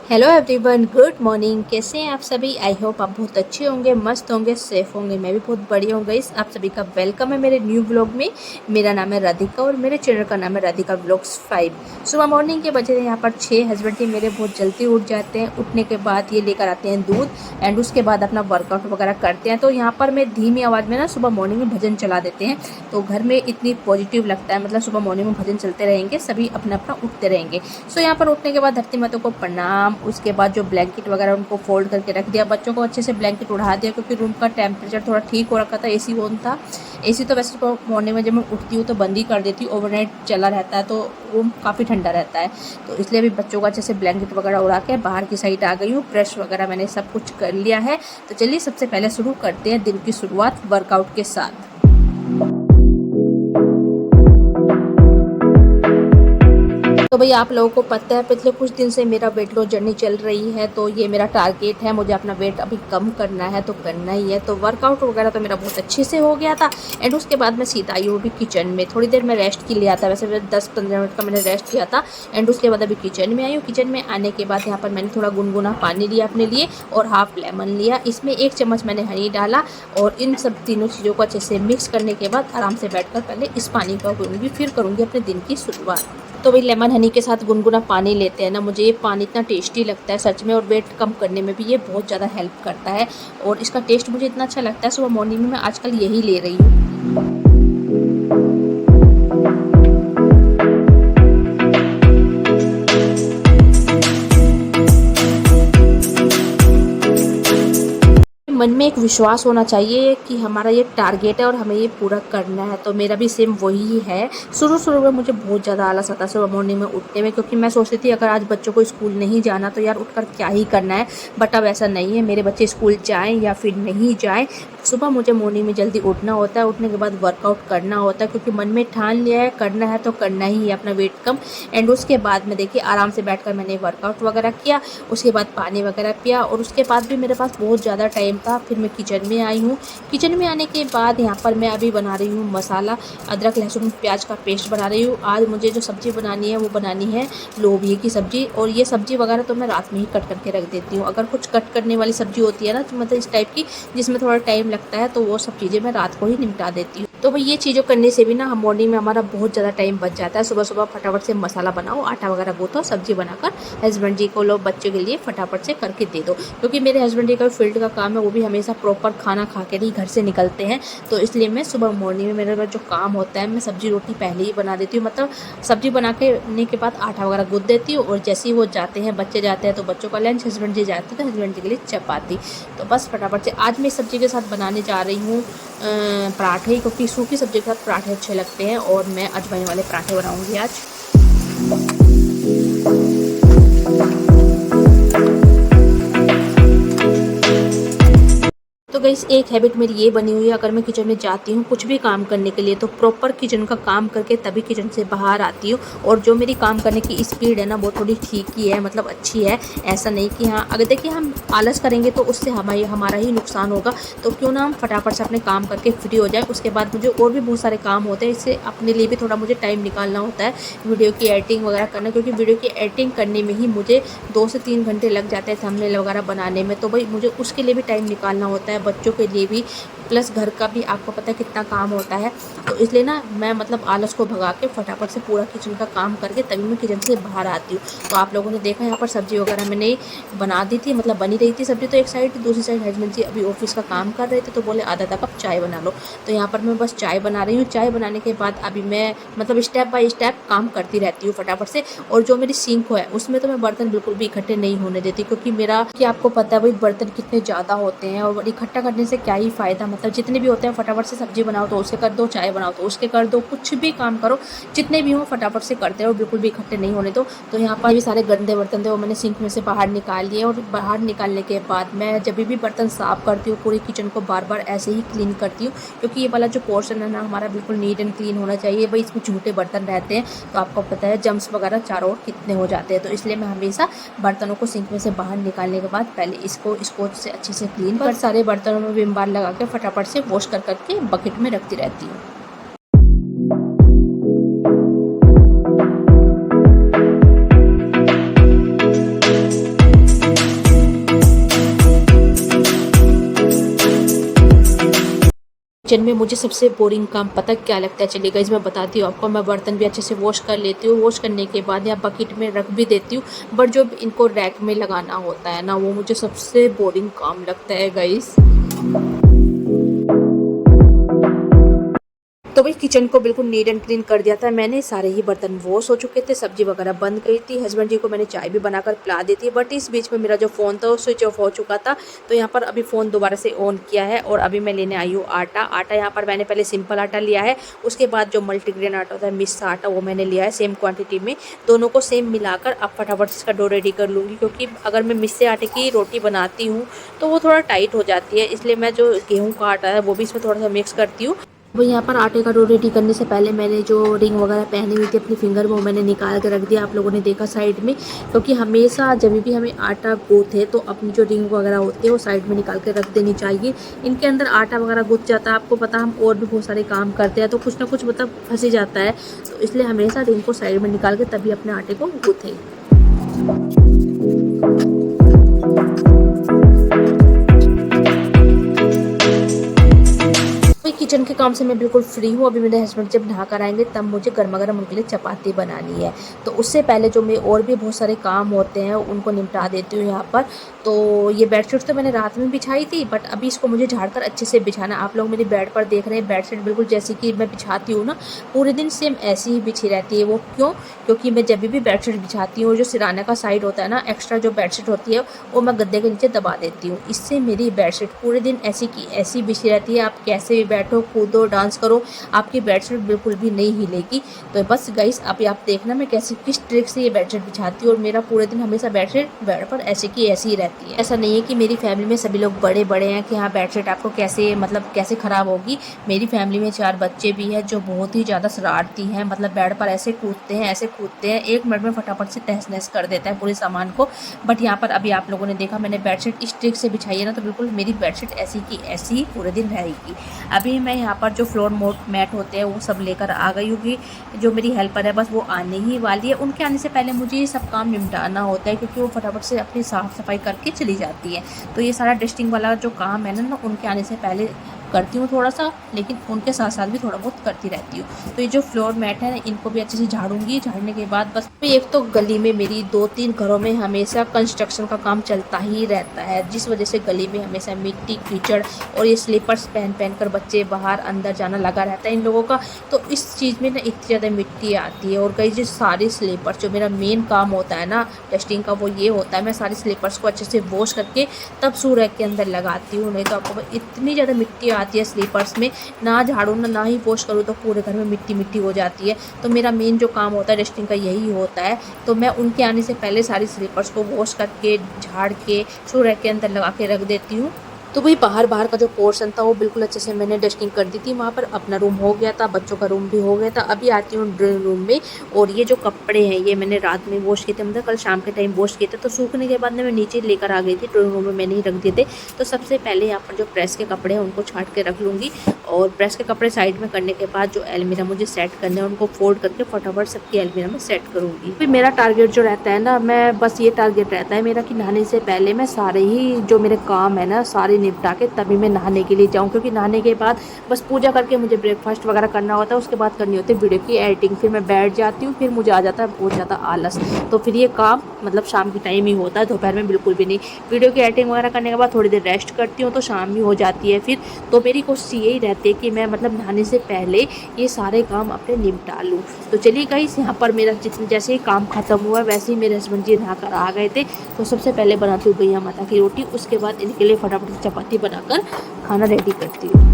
Hello everyone, good morning. कैसे हैं आप सभी? आई होप आप बहुत अच्छे होंगे, मस्त होंगे, सेफ होंगे। मैं भी बहुत बढ़िया हूँ गाइस। आप सभी का वेलकम है मेरे न्यू व्लॉग में। मेरा नाम है राधिका और मेरे चैनल का नाम है राधिका व्लॉग्स 5। सुबह मॉर्निंग के बजे यहाँ पर 6। हस्बैंड जी मेरे बहुत जल्दी उठ जाते हैं। उठने के बाद ये लेकर आते हैं दूध एंड उसके बाद अपना वर्कआउट वगैरह करते हैं। तो यहाँ पर मैं धीमी आवाज़ में ना सुबह मॉर्निंग में भजन चला देते हैं, तो घर में इतनी पॉजिटिव लगता है। मतलब सुबह मॉर्निंग में भजन चलते रहेंगे, सभी अपना अपना उठते रहेंगे। सो यहाँ पर उठने के बाद धरती माता को प्रणाम। उसके बाद जो ब्लैंकेट वगैरह उनको फोल्ड करके रख दिया, बच्चों को अच्छे से ब्लैंकेट उड़ा दिया क्योंकि रूम का टेम्परेचर थोड़ा ठीक हो रखा था। एसी ऑन था। एसी तो वैसे तो मॉर्निंग में जब मैं उठती हूँ तो बंद ही कर देती हूँ, ओवरनाइट चला रहता है तो रूम काफ़ी ठंडा रहता है। तो इसलिए भी बच्चों को अच्छे से ब्लैंकेट वगैरह उड़ा के बाहर की साइड आ गई हूँ। ब्रश वगैरह मैंने सब कुछ कर लिया है। तो चलिए सबसे पहले शुरू करते हैं दिन की शुरुआत वर्कआउट के साथ। तो भाई आप लोगों को पता है पिछले कुछ दिन से मेरा वेट लॉस जर्नी चल रही है, तो ये मेरा टारगेट है। मुझे अपना वेट अभी कम करना है तो करना ही है। तो वर्कआउट वगैरह तो मेरा बहुत अच्छे से हो गया था एंड उसके बाद मैं सीधा आई हूँ अभी किचन में। थोड़ी देर मैं रेस्ट के लिए आता, वैसे 10-15 मिनट का मैंने रेस्ट किया था एंड उसके बाद अभी किचन में आई हूँ। किचन में आने के बाद यहाँ पर मैंने थोड़ा गुनगुना पानी लिया अपने लिए और हाफ लेमन लिया। इसमें 1 चम्मच मैंने हनी डाला और इन सब तीनों चीज़ों को अच्छे से मिक्स करने के बाद आराम से बैठकर पहले इस पानी का पीऊँगी, फिर करूँगी अपने दिन की शुरुआत। तो भाई लेमन हनी के साथ गुनगुना पानी लेते हैं ना, मुझे ये पानी इतना टेस्टी लगता है सच में, और वेट कम करने में भी ये बहुत ज़्यादा हेल्प करता है और इसका टेस्ट मुझे इतना अच्छा लगता है। सुबह मॉर्निंग में मैं आजकल यही ले रही हूँ। मन में एक विश्वास होना चाहिए कि हमारा ये टारगेट है और हमें ये पूरा करना है। तो मेरा भी सेम वही है। शुरू में मुझे बहुत ज़्यादा आलस आता है सुबह मॉर्निंग में उठने में, क्योंकि मैं सोचती थी अगर आज बच्चों को स्कूल नहीं जाना तो यार उठकर क्या ही करना है। बट अब ऐसा नहीं है, मेरे बच्चे स्कूल जाएँ या फिर नहीं जाएँ, सुबह मुझे मॉर्निंग में जल्दी उठना होता है। उठने के बाद वर्कआउट करना होता है क्योंकि मन में ठान लिया है करना है तो करना ही है अपना वेट कम। एंड उसके बाद में देखिए आराम से बैठकर मैंने वर्कआउट वगैरह किया, उसके बाद पानी वगैरह पिया और उसके बाद भी मेरे पास बहुत ज़्यादा टाइम था। फिर मैं किचन में आई हूँ। किचन में आने के बाद यहाँ पर मैं अभी बना रही हूँ मसाला, अदरक लहसुन प्याज का पेस्ट बना रही हूँ। आज मुझे जो सब्ज़ी बनानी है वो बनानी है लोबिया की सब्ज़ी, और ये सब्ज़ी वगैरह तो मैं रात में ही कट करके रख देती हूँ। अगर कुछ कट करने वाली सब्ज़ी होती है ना, तो मतलब इस टाइप की जिसमें थोड़ा टाइम लगता है, तो वो सब चीज़ें मैं रात को ही निपटा देती हूँ। तो भाई ये चीज़ों करने से भी ना हम मॉर्निंग में हमारा बहुत ज़्यादा टाइम बच जाता है। सुबह सुबह फटाफट से मसाला बनाओ, आटा वगैरह गूँथो, सब्ज़ी बनाकर हस्बैंड जी को लो, बच्चे के लिए फटाफट से करके दे दो, क्योंकि मेरे हस्बैंड जी का फील्ड का काम है, वो भी हमेशा प्रॉपर खाना खा के ही घर से निकलते हैं। तो इसलिए मैं सुबह मॉर्निंग में मेरा जो काम होता है, मैं सब्ज़ी रोटी पहले ही बना देती हूँ। मतलब सब्ज़ी बनाने के बाद आटा वगैरह गूँथ देती हूँ और जैसे ही वो जाते हैं, बच्चे जाते हैं तो बच्चों का लंच, हस्बैंड जी जाते हैं तो हस्बैंड जी के लिए चपाती। तो बस फटाफट से आज मैं इस सब्ज़ी के साथ बनाने जा रही हूँ पराठे, क्योंकि सूखी सब्ज़ी के साथ पराठे अच्छे लगते हैं और मैं अजवाइन वाले पराठे बनाऊँगी आज। तो गाइस एक हैबिट मेरी ये बनी हुई है, अगर मैं किचन में जाती हूँ कुछ भी काम करने के लिए तो प्रॉपर किचन का काम करके तभी किचन से बाहर आती हूँ। और जो मेरी काम करने की स्पीड है ना वो थोड़ी ठीक ही है, मतलब अच्छी है। ऐसा नहीं कि हाँ, अगर देखिए हम आलस करेंगे तो उससे हमारा ही नुकसान होगा। तो क्यों ना हम फटाफट से अपने काम करके फ्री हो जाए। उसके बाद मुझे और भी बहुत सारे काम होते हैं, इससे अपने लिए भी थोड़ा मुझे टाइम निकालना होता है, वीडियो की एडिटिंग वगैरह करना, क्योंकि वीडियो की एडिटिंग करने में ही मुझे 2 से 3 घंटे लग जाते हैं थंबनेल वगैरह बनाने में। तो भाई मुझे उसके लिए भी टाइम निकालना होता है, बच्चों के लिए भी, प्लस घर का भी आपको पता है कितना काम होता है। तो इसलिए ना मैं मतलब आलस को भगा के फटाफट से पूरा किचन का काम करके तभी मैं किचन से बाहर आती हूँ। तो आप लोगों ने देखा यहाँ पर सब्ज़ी वगैरह मैंने बना दी थी, मतलब बनी रही थी सब्ज़ी तो एक साइड, दूसरी साइड हस्बैंड जी अभी ऑफिस का काम कर रहे थे तो बोले आधा कप चाय बना लो। तो यहाँ पर मैं बस चाय बना रही हूँ। चाय बनाने के बाद अभी मैं मतलब स्टेप बाय स्टेप काम करती रहती हूँ फटाफट से। और जो मेरी सिंक है उसमें तो मैं बर्तन बिल्कुल भी इकट्ठे नहीं होने देती, क्योंकि मेरा कि आपको पता है भाई बर्तन कितने ज़्यादा होते हैं और इकट्ठा करने से क्या ही फ़ायदा। मतलब जितने भी होते हैं फटाफट से सब्जी बनाओ तो उसके कर दो, चाय बनाओ तो उसके कर दो, कुछ भी काम करो जितने भी हो फटाफट से करते रहो, बिल्कुल भी इकट्ठे नहीं होने दो। तो यहाँ पर भी सारे गंदे बर्तन थे वो मैंने सिंक में से बाहर निकाल लिए, और बाहर निकालने के बाद मैं जब भी बर्तन साफ़ करती हूँ पूरी किचन को बार बार ऐसे ही क्लीन करती हूँ, क्योंकि ये वाला जो पोर्शन है ना हमारा बिल्कुल नीट एंड क्लीन होना चाहिए। भाई इसमें झूठे बर्तन रहते हैं तो आपको पता है जम्स वगैरह चारों ओर कितने हो जाते हैं। तो इसलिए मैं हमेशा बर्तनों को सिंक में से बाहर निकालने के बाद पहले इसको स्कॉच से अच्छे से क्लीन कर सारे बर्तनों में विम बार लगा के फटाफट से वॉश करके बकेट में रखती रहती हूँ। किचन में मुझे सबसे बोरिंग काम पता क्या लगता है, चलिए गाइस मैं बताती हूँ आपको। मैं बर्तन भी अच्छे से वॉश कर लेती हूँ, वॉश करने के बाद या बकेट में रख भी देती हूँ, बट जो इनको रैक में लगाना होता है ना, वो मुझे सबसे बोरिंग काम लगता है गाइस। तो भाई किचन को बिल्कुल नीट एंड क्लीन कर दिया था मैंने, सारे ही बर्तन वॉश हो चुके थे, सब्जी वगैरह बन गई थी, हस्बैंड जी को मैंने चाय भी बनाकर पिला दी थी। बट इस बीच में मेरा जो फ़ोन था वो स्विच ऑफ हो चुका था, तो यहाँ पर अभी फ़ोन दोबारा से ऑन किया है और अभी मैं लेने आई हूँ आटा। यहाँ पर मैंने पहले सिंपल आटा लिया है, उसके बाद जो मल्टीग्रेन आटा होता है मिक्स आटा वो मैंने लिया है सेम क्वान्टिटी में। दोनों को सेम मिलाकर अब फटाफट से इसका डो रेडी कर लूँगी, क्योंकि अगर मैं मिस्से आटे की रोटी बनाती हूँ तो वो थोड़ा टाइट हो जाती है, इसलिए मैं जो गेहूँ का आटा है वो भी इसमें थोड़ा सा मिक्स करती हूँ। वही यहाँ पर आटे का डो रेडी करने से पहले मैंने जो रिंग वगैरह पहनी हुई थी अपनी फिंगर में, वो मैंने निकाल के रख दिया, आप लोगों ने देखा साइड में। क्योंकि हमेशा जब भी हमें आटा गूँथे तो अपनी जो रिंग वगैरह होती है वो साइड में निकाल के रख देनी चाहिए। इनके अंदर आटा वगैरह गूँथ जाता है, आपको पता हम और भी बहुत सारे काम करते हैं तो कुछ ना कुछ मतलब फंस ही जाता है, तो इसलिए हमेशा रिंग को साइड में निकाल के तभी अपने आटे को गूँथें। किचन के काम से मैं बिल्कुल फ्री हूँ। अभी मेरे हस्बैंड जब नहा कर आएंगे तब मुझे गर्मा गर्म उनके लिए चपाती बनानी है, तो उससे पहले जो मैं और भी बहुत सारे काम होते हैं उनको निपटा देती हूँ यहाँ पर। तो ये बेडशीट तो मैंने रात में बिछाई थी, बट अभी इसको मुझे झाड़कर अच्छे से बिछाना। आप लोग मेरी बेड पर देख रहे हैं बेडशीट बिल्कुल जैसी कि मैं बिछाती हूँ ना, पूरे दिन सेम ऐसी ही बिछी रहती है। वो क्यों? क्योंकि मैं जब भी बेडशीट बिछाती हूँ, जो सिराने का साइड होता है ना, एक्स्ट्रा जो बेडशीट होती है वो मैं गद्दे के नीचे दबा देती हूँ। इससे मेरी बेडशीट पूरे दिन ऐसी की ऐसी बिछी रहती है, आप कैसे भी बैठो, कूदो, डांस करो, आपकी बेडशीट बिल्कुल भी नहीं हिलेगी। तो बस गाइस आप देखना मैं कैसे किस ट्रिक से ये बेडशीट बिछाती हूँ, और मेरा पूरे दिन हमेशा बेडशीट बेड पर ऐसी की ऐसी ही रहती है। ऐसा नहीं है कि मेरी फैमिली में सभी लोग बड़े बड़े हैं कि हाँ बेडशीट आपको कैसे मतलब कैसे ख़राब होगी। मेरी फैमिली में 4 बच्चे भी हैं जो बहुत ही ज़्यादा शरारती हैं, मतलब बेड पर ऐसे कूदते हैं ऐसे कूदते हैं, 1 मिनट में फटाफट से तहस नहस कर देता है पूरे सामान को। बट यहाँ पर अभी आप लोगों ने देखा मैंने बेडशीट इस ट्रिक से बिछाई है ना, तो बिल्कुल मेरी बेडशीट ऐसी की ऐसी ही पूरे दिन रहेगी। अभी मैं यहाँ पर जो फ्लोर मैट होते हैं वो सब लेकर आ गई होगी, जो मेरी हेल्पर है बस वो आने ही वाली है। उनके आने से पहले मुझे ये सब काम निपटाना होता है, क्योंकि वो फटाफट से अपनी साफ़ सफाई करके चली जाती है। तो ये सारा डस्टिंग वाला जो काम है ना उनके आने से पहले करती हूँ थोड़ा सा, लेकिन उनके साथ साथ भी थोड़ा बहुत करती रहती हूँ। तो ये जो फ्लोर मैट है इनको भी अच्छे से झाड़ूंगी, झाड़ने के बाद बस एक तो गली में मेरी 2-3 घरों में हमेशा कंस्ट्रक्शन का काम चलता ही रहता है, जिस वजह से गली में हमेशा मिट्टी कीचड़ और ये स्लीपर्स पहन कर बच्चे बाहर अंदर जाना लगा रहता है इन लोगों का। तो इस चीज़ में ना इतनी ज़्यादा मिट्टी आती है, और कई जो सारे स्लीपर्स जो मेरा मेन काम होता है ना डस्टिंग का, वो ये होता है मैं सारे स्लीपर्स को अच्छे से वॉश करके तब शू रैक के अंदर लगाती हूँ। नहीं तो आपको इतनी ज़्यादा मिट्टी आती है स्लीपर्स में, ना झाड़ू ना ही वॉश करूँ तो पूरे घर में मिट्टी मिट्टी हो जाती है। तो मेरा मेन जो काम होता है डस्टिंग का यही होता है। तो मैं उनके आने से पहले सारी स्लीपर्स को वॉश करके झाड़ के शू रैक के अंदर लगा के रख देती हूँ। तो वही बाहर का जो पोर्शन था वो बिल्कुल अच्छे से मैंने डस्टिंग कर दी थी। वहाँ पर अपना रूम हो गया था, बच्चों का रूम भी हो गया था। अभी आती हूँ ड्राइंग रूम में, और ये जो कपड़े हैं ये मैंने रात में वॉश किए थे, मतलब कल शाम के टाइम वॉश किए थे। तो सूखने के बाद मैं नीचे लेकर आ गई थी, ड्राइंग रूम में मैंने ही रख दिए थे। तो सबसे पहले यहाँ पर जो प्रेस के कपड़े हैं उनको छाँट के रख लूँगी, और प्रेस के कपड़े साइड में करने के बाद जो अलमीरा मुझे सेट करने हैं उनको फोल्ड करके फटाफट सबकी अलमीरा में सेट करूँगी। फिर मेरा टारगेट जो रहता है ना, मैं बस ये टारगेट रहता है मेरा कि नहाने से पहले मैं सारे ही जो मेरे काम है ना सारे निपटा के तभी मैं नहाने के लिए जाऊँ, क्योंकि नहाने के बाद बस पूजा करके मुझे ब्रेकफास्ट वगैरह करना होता है, उसके बाद करनी होती है वीडियो की एडिटिंग। फिर मैं बैठ जाती हूँ, फिर मुझे आ जाता है बहुत ज़्यादा आलस। तो फिर ये काम मतलब शाम के टाइम ही होता है, दोपहर में बिल्कुल भी नहीं। वीडियो की एडिटिंग वगैरह करने के बाद थोड़ी देर रेस्ट करती हूँ तो शाम ही हो जाती है फिर। तो मेरी कोशिश यही रहती है कि मैं मतलब नहाने से पहले ये सारे काम अपने निपटा लूँ। तो चलिए गाइस यहाँ पर मेरा जितने जैसे ही काम खत्म हुआ वैसे ही मेरे हस्बैंड जी नहाकर आ गए थे। तो सबसे पहले बनाती हूँ गैया माता की रोटी, उसके बाद इनके लिए फटाफट चपाती बनाकर खाना रेडी करती हूँ।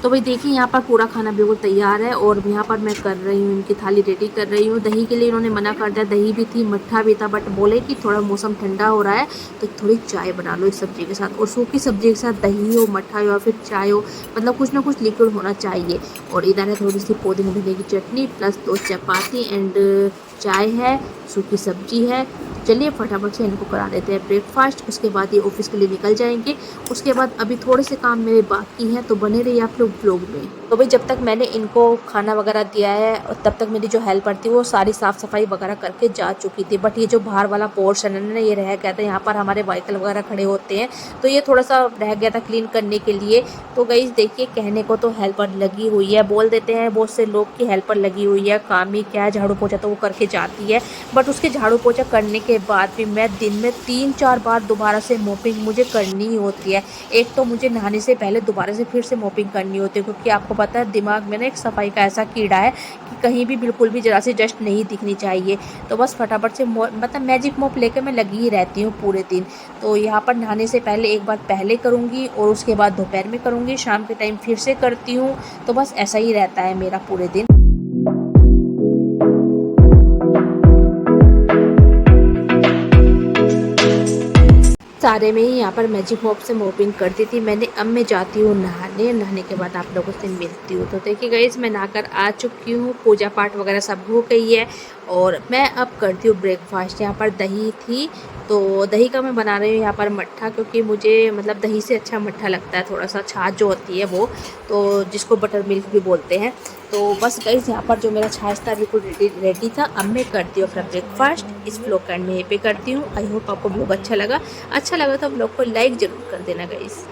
तो भाई देखिए यहाँ पर पूरा खाना बिल्कुल तैयार है, और यहाँ पर मैं कर रही हूँ इनकी थाली रेडी कर रही हूँ। दही के लिए इन्होंने मना कर दिया, दही भी थी मट्ठा भी था, बट बोले कि थोड़ा मौसम ठंडा हो रहा है तो थोड़ी चाय बना लो इस सब्ज़ी के साथ। और सूखी सब्ज़ी के साथ दही हो, मट्ठा हो या फिर चाय हो, मतलब कुछ ना कुछ लिक्विड होना चाहिए। और इधर है थोड़ी सी पुदीने की चटनी प्लस 2 चपाती एंड चाय है, सूखी सब्जी है। चलिए फटाफट से इनको करा देते हैं ब्रेकफास्ट, उसके बाद ये ऑफिस के लिए निकल जाएंगे। उसके बाद अभी थोड़े से काम मेरे बाकी हैं, तो बने रहिए आप लोग व्लॉग में। तो भाई जब तक मैंने इनको खाना वगैरह दिया है और तब तक मेरी जो हेल्पर थी वो सारी साफ़ सफाई वगैरह करके जा चुकी थी। बट ये जो बाहर वाला पोर्शन है ना, ये रह गया था, यहाँ पर हमारे व्हीकल वगैरह खड़े होते हैं, तो ये थोड़ा सा रह गया था क्लीन करने के लिए। तो गाइस देखिए, कहने को तो हेल्पर लगी हुई है, बोल देते हैं बहुत से लोग की हेल्पर लगी हुई है, काम ही क्या है, झाड़ू पोछा तो वो करके जाती है। बट उसके झाड़ू पोछा करने के बाद भी मैं दिन में 3-4 बार दोबारा से मोपिंग मुझे करनी ही होती है। एक तो मुझे नहाने से पहले दोबारा से फिर से मोपिंग करनी होती है, क्योंकि आपको पता है दिमाग में ना एक सफाई का ऐसा कीड़ा है कि कहीं भी बिल्कुल भी जरा सी डस्ट नहीं दिखनी चाहिए। तो बस फटाफट से मतलब मैजिक मोप लेकर मैं लगी ही रहती हूँ पूरे दिन। तो यहाँ पर नहाने से पहले एक बार पहले करूँगी और उसके बाद दोपहर में करूँगी, शाम के टाइम फिर से करती हूँ। तो बस ऐसा ही रहता है मेरा पूरे दिन। सारे में ही यहाँ पर मैजिक मॉप से मोपिंग करती थी मैंने। अब मैं जाती हूँ नहाने, नहाने के बाद आप लोगों से मिलती हूँ। तो देखिए गाइस, मैं नहाकर आ चुकी हूँ, पूजा पाठ वगैरह सब हो गई है और मैं अब करती हूँ ब्रेकफास्ट। यहाँ पर दही थी, तो दही का मैं बना रही हूँ यहाँ पर मट्ठा, क्योंकि मुझे मतलब दही से अच्छा मट्ठा लगता है, थोड़ा सा छाछ जो होती है वो, तो जिसको बटर मिल्क भी बोलते हैं। तो बस गाइस, यहाँ पर जो मेरा छाछ था बिल्कुल रेडी था। अब मैं करती हूँ अपना ब्रेकफास्ट। इस व्लॉग का एंड में यहीं पे करती हूँ। आई होप आपको व्लॉग अच्छा लगा तो व्लॉग को लाइक ज़रूर कर देना गाइस।